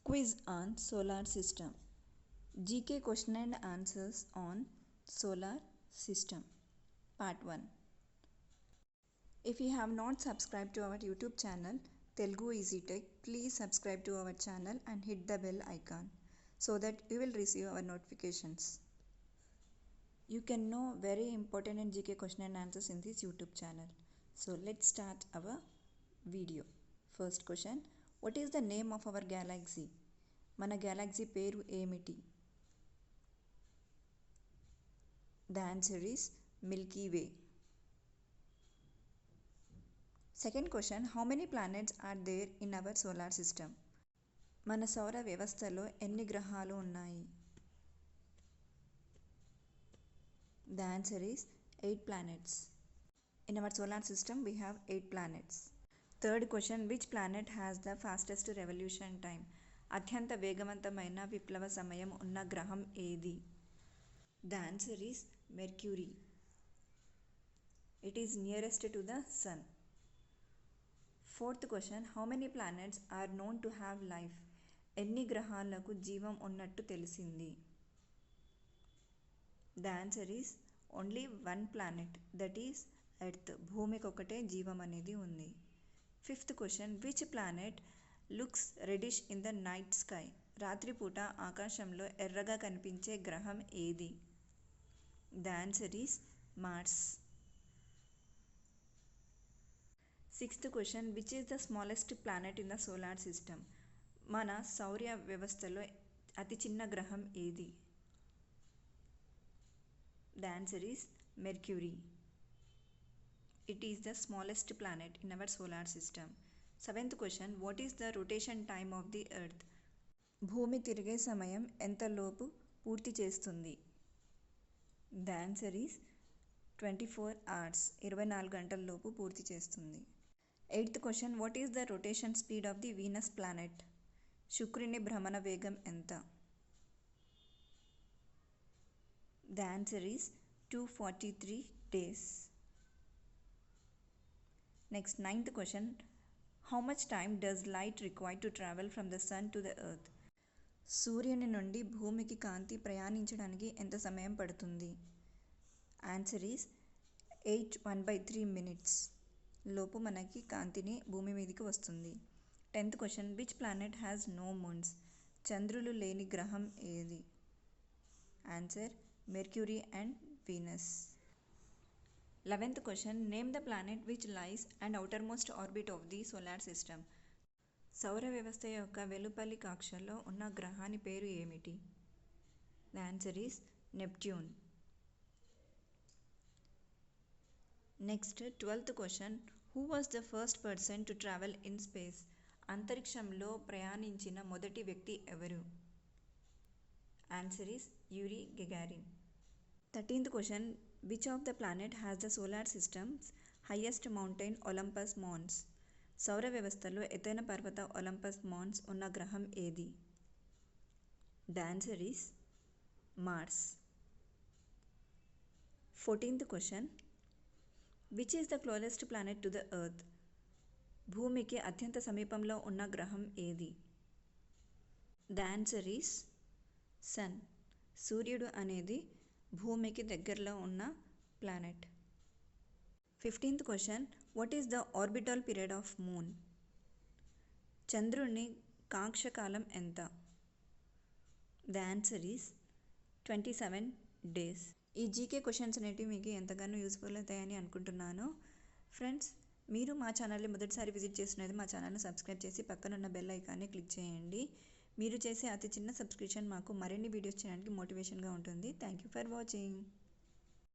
Quiz on solar system. GK question and answers on solar system. Part 1. If you have not subscribed to our YouTube channel Telugu Easy Tech, please subscribe to our channel and hit the bell icon so that you will receive our notifications. You can know very important and GK question and answers in this YouTube channel. So let's start our video. First question, what is the name of our galaxy? మన galaxy పేరు ఏమిటి? The answer is Milky Way. Second question, how many planets are there in our solar system? మన సౌర వ్యవస్థలో ఎన్ని గ్రహాలు ఉన్నాయి? The answer is 8 planets. In our solar system we have 8 planets. Third question, which planet has the fastest revolution time? అత్యంత వేగవంతమైన విప్లవ సమయం ఉన్న గ్రహం ఏది? The answer is Mercury. It is nearest to the sun. Fourth question, how many planets are known to have life? ఎన్ని గ్రహాలకు జీవం ఉన్నట్టు తెలిసింది? The answer is only one planet, that is Earth. భూమికి ఒకటే జీవం అనేది ఉంది. Fifth question, which planet looks reddish in the night sky? రాత్రిపూట ఆకాశంలో ఎర్రగా కనిపించే గ్రహం ఏది? The answer is Mars. Sixth question, which is the smallest planet in the solar system? మన సౌర వ్యవస్థలో అతి చిన్న గ్రహం ఏది? The answer is Mercury. It is the smallest planet in our solar system. Seventh question, what is the rotation time of the earth? భూమి తిరిగే సమయం ఎంతలోపు పూర్తి చేస్తుంది? The answer is 24 hours. 24 గంటల్లోపు పూర్తి చేస్తుంది. Eighth question, what is the rotation speed of the Venus planet? శుక్రుని భ్రమణ వేగం ఎంత? The answer is 243 days. Next, ninth question, how much time does light require to travel from the sun to the earth? సూర్యుని నుండి భూమికి కాంతి ప్రయాణించడానికి ఎంత సమయం పడుతుంది? ఆన్సర్ ఈస్ 1/3 minutes లోపు మనకి కాంతిని భూమి మీదకి వస్తుంది. 10th question, which planet has no moons? చంద్రులు లేని గ్రహం ఏది? Answer Mercury and Venus. 11th question, name the planet which lies and outermost orbit of the solar system. సౌర వ్యవస్థ యొక్క వెలుపలి కక్షలో ఉన్న గ్రహాని పేరు ఏమిటి? The answer is Neptune. Next, 12th question, who was the first person to travel in space? అంతరిక్షంలో ప్రయాణించిన మొదటి వ్యక్తి ఎవరు? Answer is Yuri Gagarin. 13th question, which of the planet has the solar system's highest mountain Olympus Mons? సౌర వ్యవస్థలో ఎత్తైన పర్వత Olympus మాన్స్ ఉన్న గ్రహం ఏది? The answer is Mars. 14th question, which is the closest planet to the earth? భూమికి అత్యంత సమీపంలో ఉన్న గ్రహం ఏది? The answer is Sun. సూర్యుడు అనేది భూమికి దగ్గరలో ఉన్న planet. 15th question, what is the orbital period of moon? చంద్రుని కాక్షకాలం ఎంత? The answer is 27 days. ఈ జీకే క్వశ్చన్స్ అనేటివి మీకు ఎంతగానో యూస్ఫుల్ అవుతాయని అనుకుంటున్నాను. ఫ్రెండ్స్, మీరు మా ఛానల్ని మొదటిసారి విజిట్ చేసినది మా ఛానల్ని సబ్స్క్రైబ్ చేసి పక్కనున్న బెల్ ఐకాన్ని క్లిక్ చేయండి. మీరు చేసే అతి చిన్న సబ్స్క్రిప్షన్ మాకు మరిన్ని వీడియోస్ చేయడానికి మోటివేషన్గా ఉంటుంది. Thank you for watching.